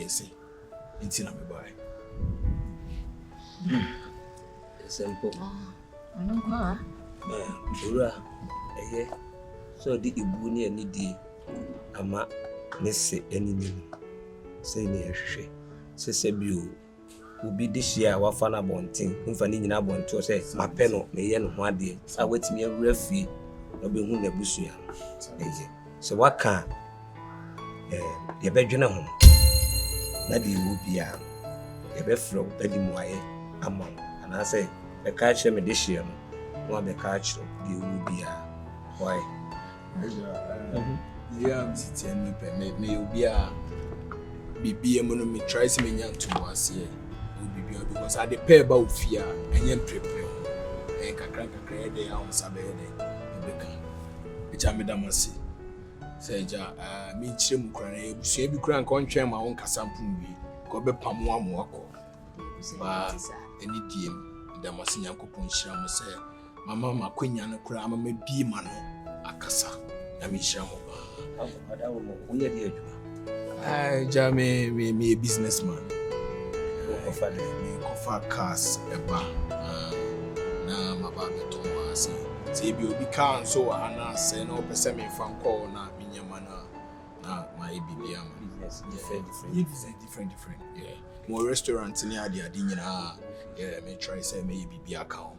say. It's in a boy. Simple. I know her. Ura, so the Ibuni and the Ama Nesse enemy. Say near she. Say Sebu will be this year our fan about thing. Infanning in about to say, my penal may yen one day. I wait me a referee, no be who nebusia. So what can your bedroom home? Nadi will be a beflow, Betty Moye among, and I say, the catch me this year. One the catch you will be why? Yeah, sitting me be a BB me try to me to was here. Because I depend about fear and young prepare. And Kakranka day on Saturday. Which I made a massy. Say, me chim cranny, she be crank on chair my own Casampumi, go be Pamwa Mwako. Any DM, there must see Uncle Puncham say. Mama Maquinia no crama may be mano, Akasa, Yamishamo. Jammy, me a businessman. Offer cars, a bar. Now, my baby Thomas. Say, you be can't so Anna say no person from call now, Minyamana. Now, my baby, different. Yeah, more restaurants near the Adina. Yeah, may try say maybe be account.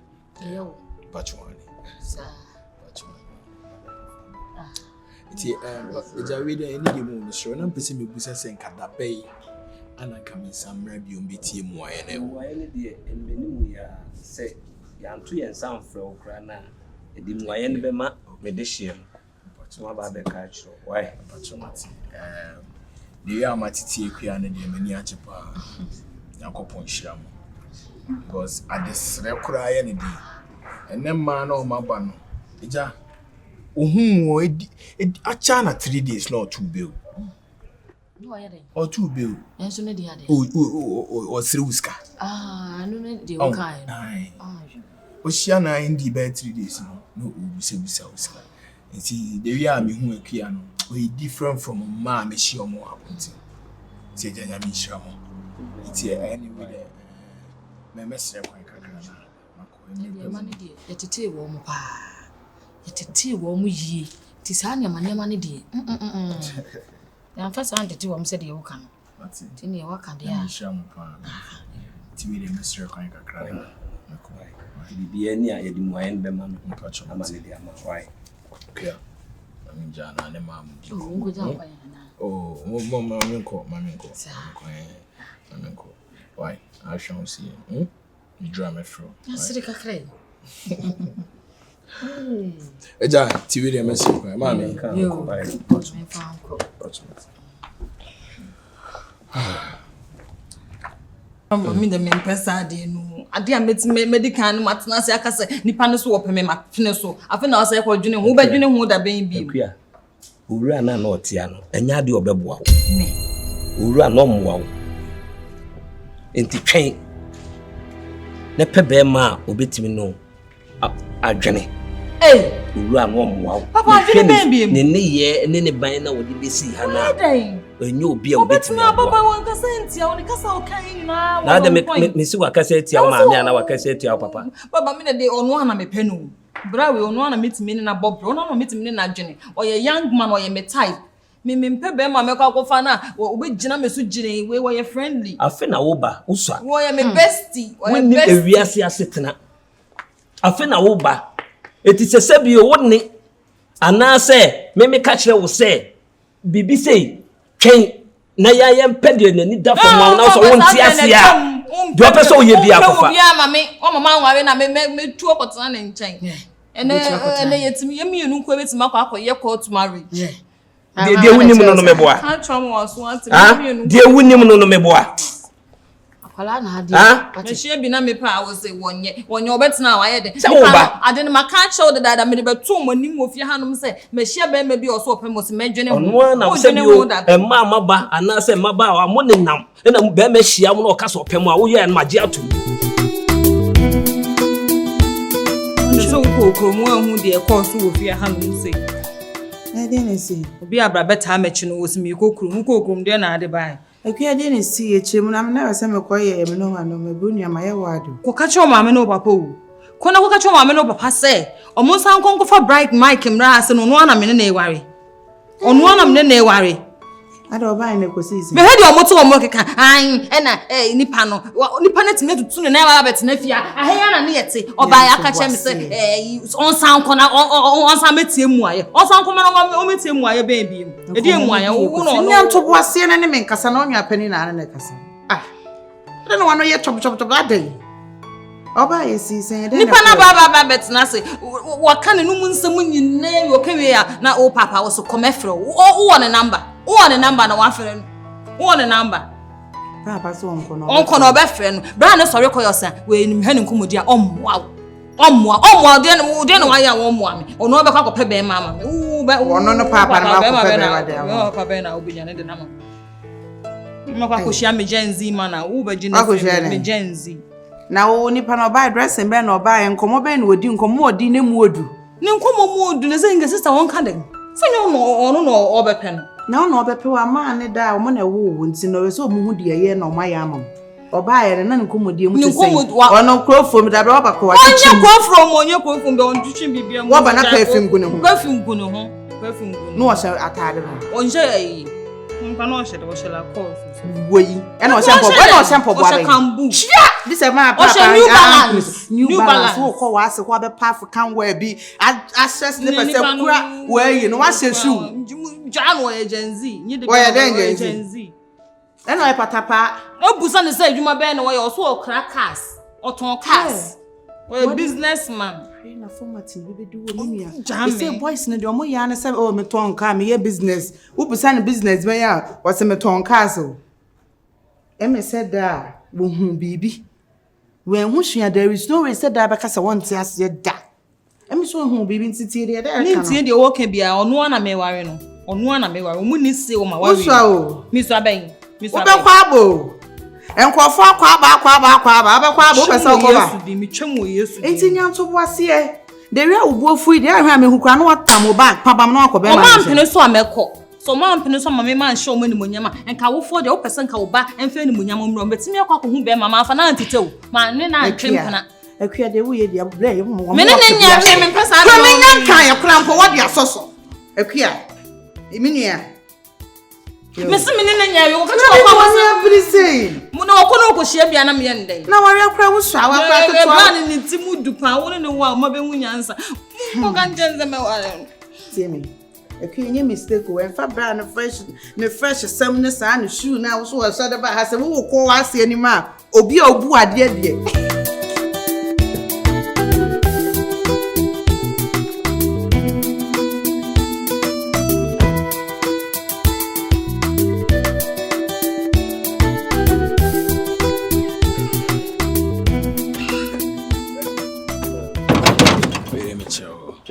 Pachwani. It's a reader any moon, so I'm pissing me business and Kadape, and I come in some review and BT more and dear, and many say, young tree and some flow crana, a dim wine bema, medician. But about the catch, why? Pachomati. The Amatiti Kiana, the Miniachapa, Uncle Poncham. Because at this cry any day. And then man or my ban. Ija. A chana 3 days, not 2 bill. Or 2 bill. And soon the other. Or Sruska. I know the old kind. Oceana in the bed 3 days. No, we say we sell. And see, the real me who a piano. We different from a mammy, she or more. Say, Janami Shamo. It's here anyway. My messenger. Yet a tea warm pa. Yet a tea warm ye. Tis honey, my money dear. The first auntie to him said you can. What's it? In your work and the sham pa. To be the Mr. Kanka crying. Be any idea in Beman, touch on why? Okay. I mean, John and Mam. Oh, Mamma, why? I shall see you. You drama through. That's the cacre. Eja, TV the message. Mammy, you I mean, the main person, no. I didn't meet medical matnas. I can say, Nipanos will pay me my pinaso. I think I'll say, for Junior, who by Junior would have been be. Who ran a notiano, and Yadi or Beboa. Who ran no more. Into train. Ne pebe ma obetimi no adwene eh ura no mo papa adwene be ne ne ye ne ban na wodi besi ha na enye obi a obetimi papa won kasa ntia won kasa okan na de me si wakasa tia o ma me na wakasa tia o papa me de ono ana me penu brawe ono ana metimi na bob ono ana metimi na adwene oye young man oye me type me pebe ma me kwa kofa na obegina me so gine we were friendly afi na wo ba usua wo ye me bestie wo ye bestie ewiase asetena afi na wo ba eti sesebi o woni ana se me ka kire wo se bibi sei twen na ya ye mpede na ni da fo na so won ti ase a do person o ye bia kofa bia ma me o mama nwa na me tu okotana na nchen ene yetimi ye mienu nko betima akọ ye court marriage de wunim no meboa ha twam waso ante mienu de wunim no meboa akwala na ade me hye bi na me pa wo se wonye obetena wa ye de ade na maka chew de dada me de betu monim ofie hanom se me hye be me bi o so opem se medwene ho ono na se bi o emma amaba ana se maba wa mo nenam na be me hia mo na o ka so opem a wo ye na magi atu so ko mu ahu de e ko so ofie hanom se I didn't see. Obi abra beta mechi no osimi kokuru mu kokuru de na ade bai Akua de ne si echemu na me na se me koye me no ma no me bu nua ma ye wado. Ko ka cho maame no papa o. Ko na ko ka cho maame no papa se, omo san konko fa bright mic mra ase no no na me ne eware. Ono na me ne eware. Ada oba ne ko sisi. Me hedi omo to omo keka an na nipa no nipa na time tutu ne na ba bet na fia aheya na ne yete oba ya ka che me se on san ko na on san metie mu aye on san ko me no o metie mu aye ben bi edi emu aye wo no nya nto bo ase na ne me nkasa na onwa pani na ne kasa ada no wano ye chop adai oba ye sisi de nipa na ba bet na se wa ka ne no mu nsam nyine yo kewe ya na o papa wo so komefre wo ne number wo ne number na wa fere no wo ne number papa so onko no be fere no bra ne sori koyosa we nim ha ne nkomodi a omwa de no wa ya wo omwa me ono be kwa kope be mama me wono no papa na kope be wa de wo papa na obinya ne de na ma kwa koshia me genzi mana wo be gina me genzi na wo nipa na oba dressing be na oba enkomo be na odi nkomo odi ne mu odu ne nkomo mu odu ne zenga sister won ka den se nyo no obepe no na ono obepe wa ma ne da omo na wo nti no so mu hu de ye na oma ya amam oba ye na nkomo de mu tse ono krofo mi da ba ko wa chichi onye krofo be on chichi bibia mu wo ba na perfume gunu ho no wo sha atade no onje ayi nka no hye de wo shela course woyi e na o shampoo bo aben this is my papa new balance wo ko wa se ko be African wear bi access ne pese kura we no wa se shoe jano agency nyi de agency e na e patapa obusa ne say adwuma be na wo ye oso okra cars oton cars we businessman na format bi be do wo mia e say boys ne de omo ya na say oh me ton car me ye business obusa ne business be ya wo se me ton cars o e me said da wo hu bibi when hu hua there is no way said da be kasa won ti ase da e me so hu bibi ntiti de da ni ntie de wo ka bia ono na me ware no ono na me ware o mu ni se o ma ware mi so aben be kwa bo enkofo akwa aba be pese ko ba Yesu di mi twem wo Yesu di enti nya nto bo ase e de wi awubu ofui de ahwa me hukura no watam o ba pabam no akobe ma o ma mpene so amekọ so ma mpene so ma me ma show mo ni monyama enka wo fo de o pese nka wo ba emfe ni monyama mro betimi akọ ko hu be ma ma fa na antitew ma ne na twempana akua de wo ye dia bre ye mo me ne nya me pesa na me nya kan ye kura mpo wo de asoso akua eminua me se me ne nya yo ka ko wa bri sei mo na ko no ko hia bia na me ye ndai na ware kura wo swa wa kura to plan ni timu dupa wo ne wa ma be hu nyansa ko kan jenze me ware temi akua nye mistake o enfa bra ne fresh sam ne sa ne shoe na wo so wa so de ba ha se wo ko wa ase ani ma obi a obu ade de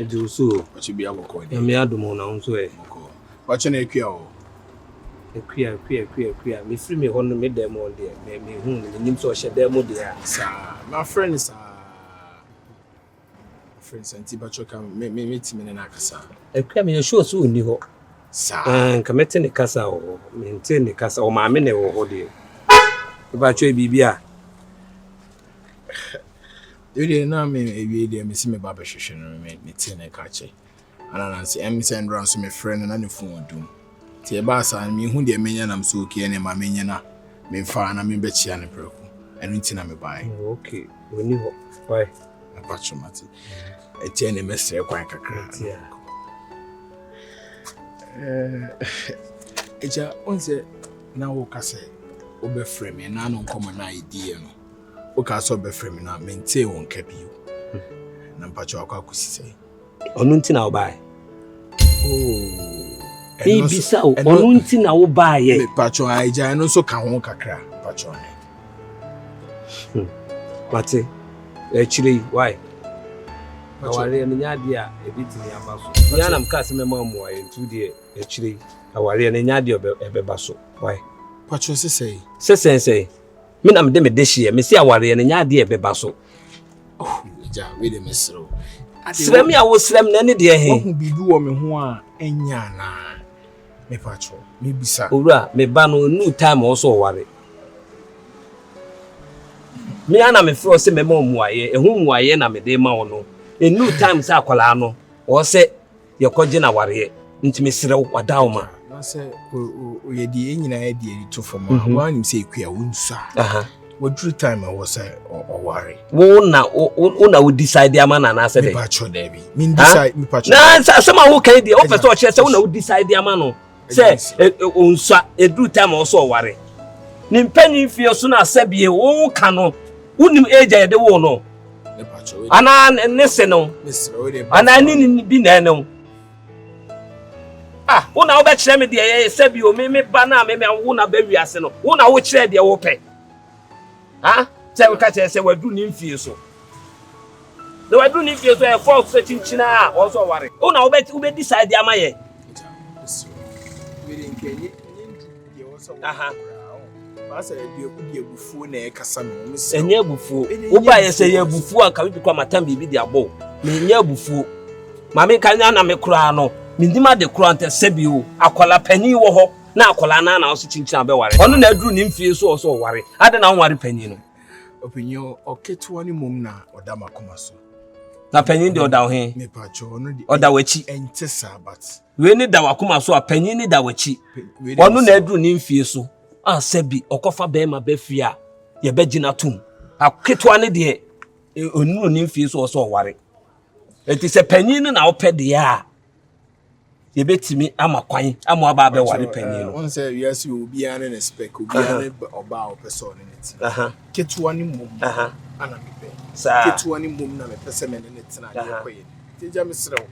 do so what you be able to me adumo na unso e what you na akua o akua me free me hono me dem on there me hu me nim so hye dem mo there sa my friends anti bachoka me timi na akasa akua me show so oni ho sa nka mete ne kasa o me nte ne kasa o ma me ne wo ho there bacho bibia Yodi na me ewie de me si me ba behwehwe no me tie na ka che anananse em send round so me friend na ne phone odum tie ba sa me hu de menya na so okie ne ma menya na me fa na me be chia ne preku enu nti na me bai okay oni ho why apacho mati etie ne mesre kwan kakra eja onse na wo kase obe frame na no nkomo na idea no o ka so be frame na maintain won ka biu na mpacho akwa kusise onu nti na wo bai e bisa onu nti na wo bai ye mpacho aija no so ka ho kakra mpacho mate chiri why aware ne nyade a ebitini abaso nya na mka se mema mo aye ntu de chiri aware ne nyade obeba so why mpacho sesei me na me de me dehie me si aware ne nyade ebeba so ja we de mesro srem ya wo srem na ne de he wo bibi wo me ho a enya na Me patrol. Me bisa. Owura, me ba no no time also worry. Me ana me fro se me ma omuaye, ehu muaye na me de ma wo no. No time say akwala no, o se ye koje na ware. Nti me serew wadaw ma. Na se o ye di enyina ye di to for ma. Wa nim se ekua wonsa. Aha. What true time I was or worry. Wona we decide the man na say me patrol there be. Me decide me patrol. Na someone who can dey offer to say wona we decide the man no. Say onsa e true time also worry. Ni mpanyin fie so na asebie wo ka no. Unim age ye de wo no. Me patrol. Ana ne se no. Ana ni bi na no. Ah, wona wo be kire me de ye sebi o me ba na me wona ba wiase no. Wona wo kire de wo pe. Ah, say we catch say we do nimfie so. The we do nimfie so e false chinchina also worry. Una we decide am aye. We dey kenye dey also. Aha. Pasa dey ebufuo na e kasa no. Enye ebufuo. Wo ba ye say ebufuo aka we kwa matam bibi dey abo. Me enye ebufuo. Ma me kanya na me kura no. Me ndima de kura ante sebi o. Akola pani wo ho. Na akola na also chinchina be ware. Ono na aduru nimfie so also ware. Ade na ware pani no. Opinion oketuwa ni mom na oda makoma so. Na panyin de oda ho he. Me pacho ono di. Oda wachi. Ente sa but. We ni da wakoma so a panyin ni da wachi. Ono na aduru nimfie so. Sebi okofa be ma be fia. Ye be gina tum. Aketuwa ni de onu nimfie so also ware. Enti se panyin na opɛ de a. Ye betimi amakwan amaba be ware panyin no. Won say yes you obi an expect obi an oba o person net. Ketuwa ni mom. Ana me be. Ketuwa ni mom na me pese me ne tina de koye. Teja me serew.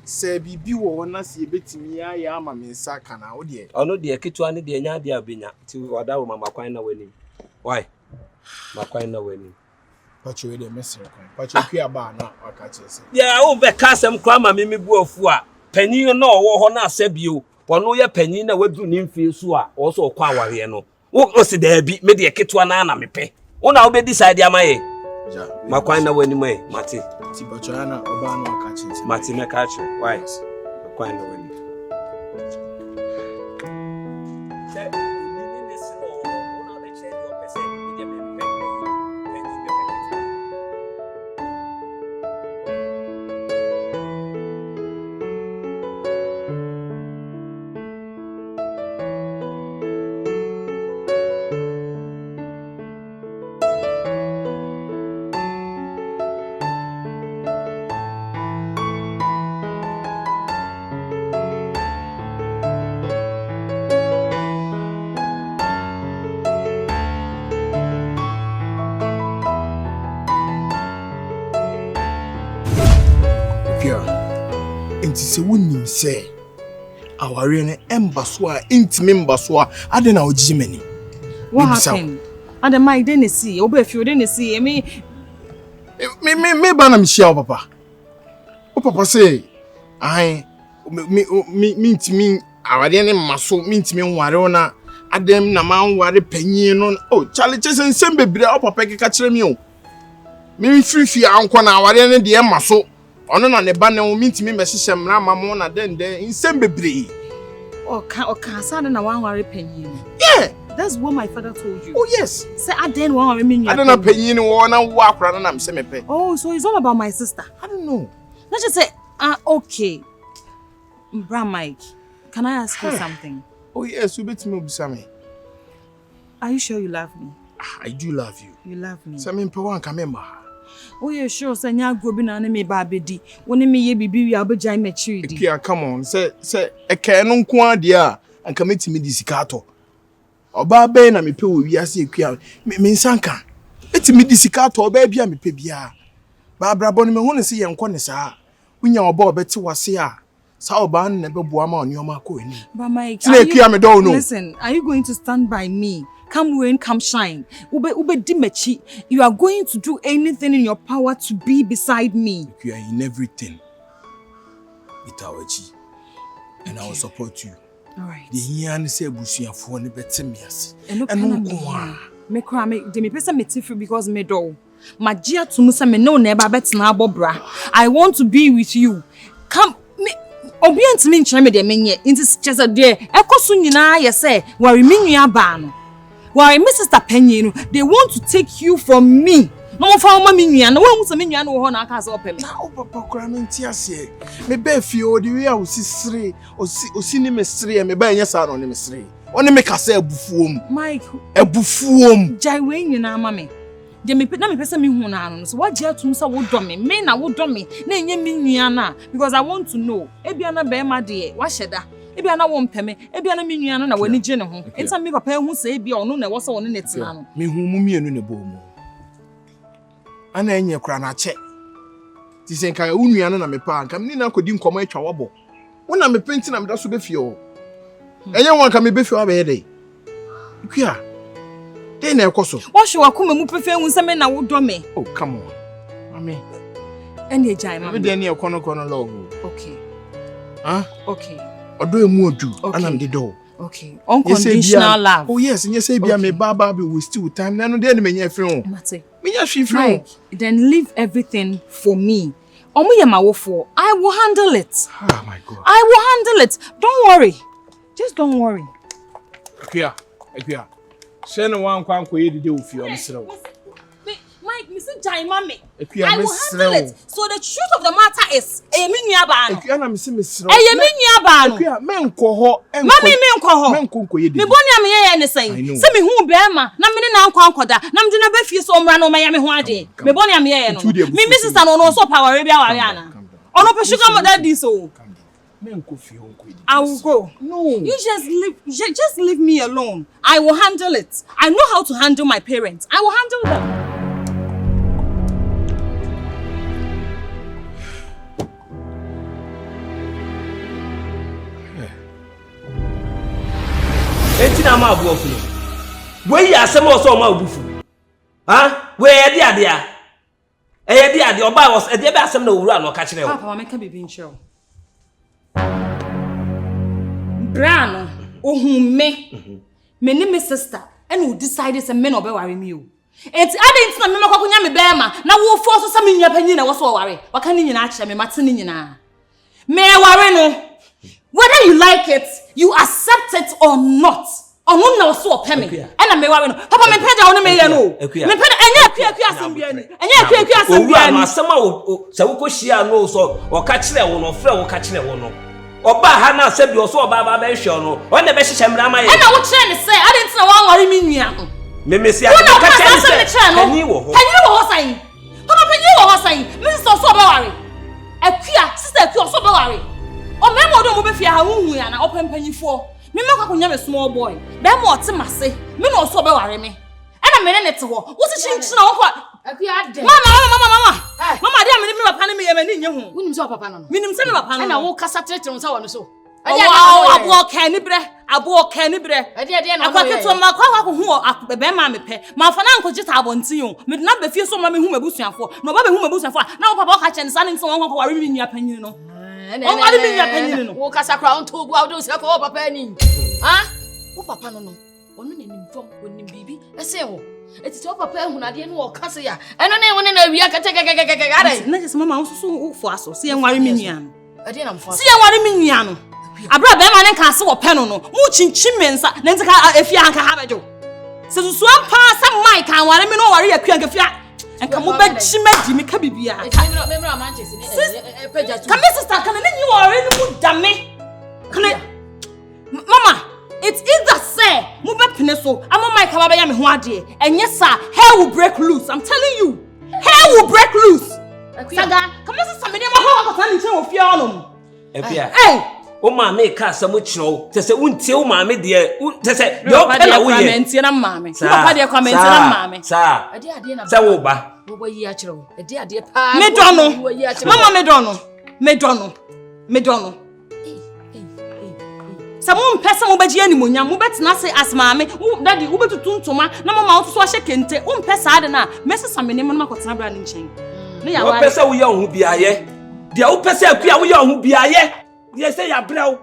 Se bibi wo wona se ye betimi ya ama me nsa kana wo de. Ono de ketuwa ni de nya de abenya. Ti wada wo mamakwan na wani. Why? Makwan na wani. Pacho we de mesere kwan. Pacho kua ba na aka chese. Ya wo be kasem kwa ma me bu afu a. Panyin na owo ho na asabio wono ye panyin na wadu nimfie so a wo so kwa aware no wo se da bi me de ketua na mepe wo na wo be decide amaye ja makwan na wani mai mate ti bacho na oba no aka chinti mate me ka che why makwan na wani se wonim se aware ne embaso a intime mbaso a ade na ogimani. What happened? And my Denisi, Obefi Denisi, me ba na mhia papa. O papa say ai me intime aware ne maso me intime nware na adem na man ware panyin no. Oh Charlie chesen sembebre o papa keka kire mi o. Me free anko na aware ne de maso. Ono na ne ba ne wo mintimi mehihye mra mamo na dende insem bebre. Okasa na wanware panyin. Yeah, that's what my father told you. Oh yes. Say aden wanware me nwa. I don't know panyin wo na wo akra na mse mepe. Oh, so it's all about my sister. I don't know. Let's just say okay. Bra Mike, can I ask you something? Oh yes, you bet me obisa me. Are you sure you love me? I do love you. You love me. Say me wan ka member. Oh yeah, sure. Say nya grobi na me ba bedi. Woni me ye bibi wi abegyan maturity. Kia come on. Say eke no nko ade a anka metimi di sikato. Oba be na me pe wo wi ase ekua. Me nsanka. Etimi di sikato oba bia me pe bia. Ba brabo no me hu ne se ye nko ne saa. Unya oba obeti wase a. Sa oba na be boa ma onioma ko eni. But Mike, listen, are you going to stand by me? Come rain, come shine. Ube dimechi. You are going to do anything in your power to be beside me. You are in everything. Itawaji. And I will support you. All right. The here say busuafo ne betemias. Me kra me de me pesa me tifu because me do. Magia to musa me no neba betena abobra. I want to be with you. Come me Obi antimi nkyerɛ me de menye nti kyesa de ekoso nyina ye say wari menua ba no. Wari me sister panyin no they want to take you from me. No mo fa ma menua no wo hu se menua no wo ho na aka se opeme. Na o papa kura no nti ase. Me ba fie o de wi a osisire osi ni mesire me ba enye sa no ni mesire. Oni me kasa abufuom. Mike abufuom. Jai we nyina ma me. Je me na me pese me hu na no so what je atum say wo do me na wo do me na enye menua na because I want to know ebia na be ma de wa hyeda ebia na wo mpeme ebia na menua no na wani gye ne ho enta me papa hu say ebia ono na wo so ono netina no me hu mu mienu ne bo mu ana enye kura na che ti se nka unua no na me pa nka me na kodi nkomo atwa wobo wo na me penti na me da so be fie o enye won ka me be fie wa be dey Akua dey na ekoso wo hwe wakoma mu pefe hu say me na wo do me oh come on mami ene ejai mama me dey na ekono love okay okay odo emu odu ana me dey do okay unconditional love oh yes you say bia me baba be waste with time na no dey na me nya free ho mate me nya free then leave everything for me omo ye mawofo I will handle it oh my god I will handle it don't worry just don't worry Akua say no one kwan ko yedi de ofi o msrew Mike, Mr. Jai Mami, I will handle it. So the truth of the matter is, Eminia Bano. Akua na misi misrew. Eminia Bano. Akua menko ho. Mami menko ho. Menko ko yedi. Me boni am ye ne say. Se me hu be ma, na me na nkwa nkoda. Na me de na be fie so mra no ma ya me ho ade. Me boni am ye no. Me mi sister no so power we bia ware ana. Ono pe sugar mother di so. Menko fie ho ko yedi. I will go. No. You just leave me alone. I will handle it. I know how to handle my parents. I will handle them. Etina ma abu ofu no we ya asem o so ma abufu ha we ye dia dia oba was e dia be asem na owura no ka kire wo papa make bibi nchiro brano ohume me ni me sister and we decide say me no be ware me o enti adent na me makokonya me be ma na wo force so me nua panyi na wo so ware waka ni nyina a kire me mate ni nyina me ware no whether you like it, you accept it or not. Ono na so opeme. E na me ware no. Papa me peda ono me ye no. Me peda enya akua asem bia ni. Enya akua asem bia ni. O asem a se wo ko hia no so o ka kire wo no frɛ wo ka kire wo no. Oba ha na se bi o so oba ba be hwe no. O na be hyehyɛ mra ma ye. E na wo kire ni se adent na wa ware me nua no. Me mesi a ka kire ni se ani wo ho. Ani wo ho sai. Papa panyi wo ho sai. Me sister so oba ware. Akua sister akua so oba ware. O me mo do mo be fia ha hu ya na opempanyifo me makwa konya me small boy be mo otemase me no so be ware me e na me ne te ho wo se chinchina wo kwa Akua ade mama dia me papa ne me ye mani nye hu wonim so papa no minim se me papa no na wo kasa tetere so wono so abo ka ni bre ade na akwa keto ma kwa hu be ma me pe ma fa na nkoje ta abontin o me na be fie so ma me hu mabusuafo na oba be hu mabusuafo na wo papa ka che ne sa ne nso won kwa ware me nua panyin no on ware me nua panyin no wo kasa kra on to bu awdo se ko papa ni ha wo papa no ono ne nim fom onim bibi ese wo etiti wo papa ehuna de no wo kasa ya eno ne woni na wia kete are na je mama wo so wo aso se en ware me nua no ade na mfo se en ware me nua no abra be ma ne ka se wo pe no mu chinchim mensa na ntika afia hanka ha bejo se susu ampa sa mai kan ware me no ware ya kua nkafia enka mo ba chimadi me ka bibia me mra manchester ni peja tu ka me sister kana ne nyi ware ni mu dame kana mama it's either say mo be pene so ama mai ka ba ya me ho ade enye sa hair will break loose I'm telling you hair will break loose saga ka me sister me dey ma ho ko tan nche ofia ono epia o ma me ka asem kiro te se untie o ma me de te se yo pe na wo ye comment na mama papa de comment na mama sa ade na se wo ba wo yi a kiro ade pa me dono mama me dono sa mo mpesa mo baji animonyam mo betena se asmaame daddy wo betutu ntoma na mama wo so ahye kente wo mpesa ade na mesesa me ne mo makotena bra ne nchen ne ya wa pesa wo ye ho biaye dia wo pesa akua wo ye ho biaye dia se ya brew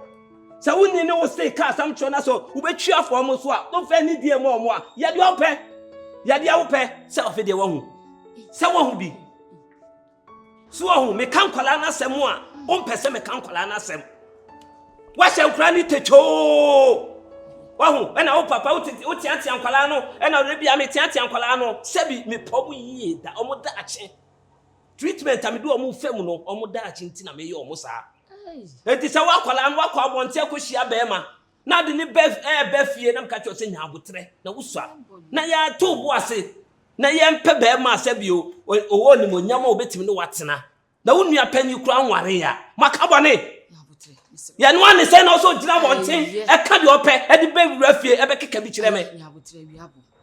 sa wo ni ne wo se ka sam cho na so wo betwi afo mo so a no fa ni die mo a ya dia wo pe se ofe de wo ho se wo ho bi so wo ho me kan kwala na asem a wo mpese me kan kwala na asem What's your granny techo? Wahu, and our papa would tianti and colano, and I'll be a tianti and colano, sebi me pobu ye, that almost dachi. Treatment, I do a move femuno, almost dachi, Tina may almost are. It is a walk on walk on one Telkushia Bema. Now the Beth air Beffy and I'm catch your thing now with tre. No, sir. Now ya two bossy. Now yam pebema sebio, or only when Yamo bet me no what's na. Now wouldn't you a penny crown warrior? Macabane. Yan one is saying also jam on thing. I can't your pet at the baby refuge ever kick a bitch.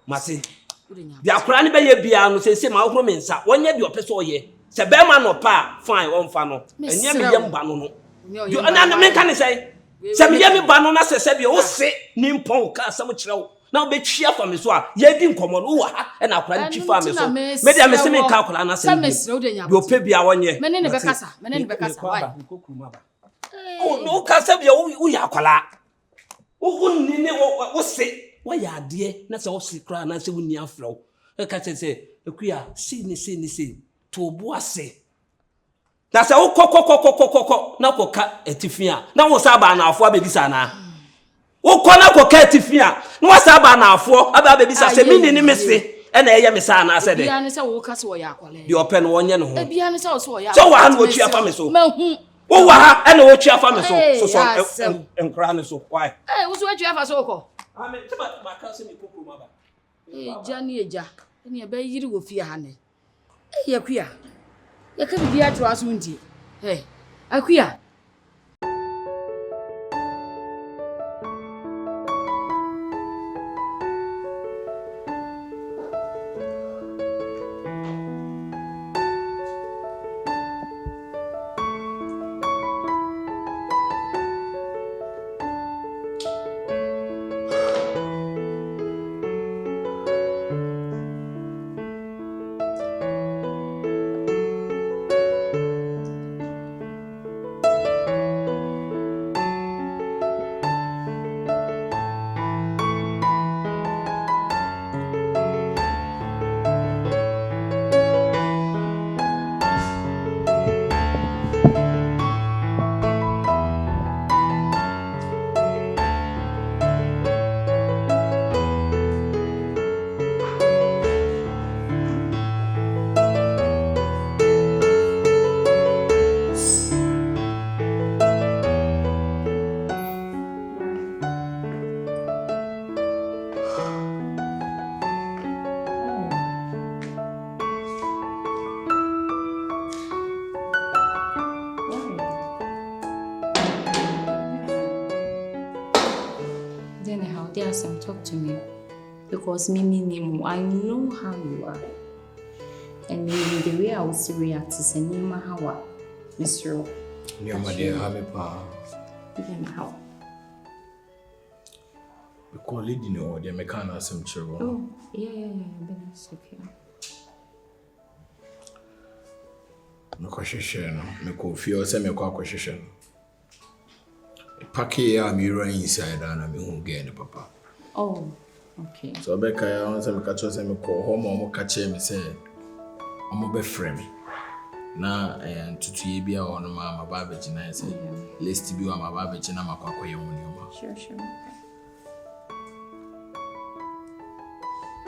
Massy. The Akran Bay Biano says, my romance, 1 year your peso ye. Sabema no pa, fine on fano, and yam young banono. You another man can say, Some yammy banana says, you say, Nimpon cast so much low. Now be cheer for me, so ye didn't come on, and I'll plan to farm. Maybe I'm a semi calculana, you'll pay be 1 year. Men in the Becassa, men in the Becassa. Oh, no, Casabia, we are cola. Oh, wouldn't say, why ya dear, that's all secret, and I say, when you flow. A cat say, a queer, see, to boise. That's a coco, now coca etifia. Now was Abana for baby sana. O corner coca etifia. No was Abana for about baby sa meaning missy. And I am a son, I said, Bianis or Cassoya. You open 1 year. Bianis also, so one will cheer for me so. Oh, and what cheer for me so and crown so why? Hey, what's what you have a so I mean, my cousin, Johnny Jack, and your baby will fear honey. Hey, you're queer. You can be here to us, won't you? Hey, Akua. Talk to me because I know how you are, and the way I will react is a name how Mr. My dear, have a power. How? Because leading you, the mechanic some children. Oh, yeah, Bernice, okay. No question, no coffee or semi question. Packy, I'm inside and I'm home again, Papa. Oh, okay. So Becca, I want to catch us and call home or catch him. Say, I'm a bit frame. Now, and to be on my babbage, and I say, let's be on my babbage and I'm a quack. Sure.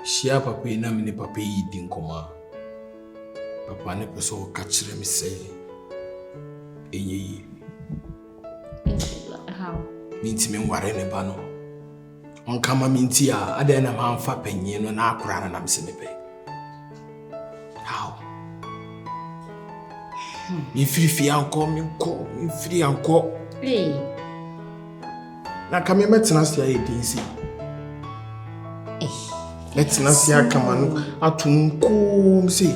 Shia papa, na mini papa, didn't come. Papa, never so catch them say, How? Means me worry in a bano. On come mintia, I then a man for penny and an acra and I'm sinipe. How? If free uncle, me call, if free uncle. Hey. Now come here, let's not see a DC. Let's not see a come on, a tune, see.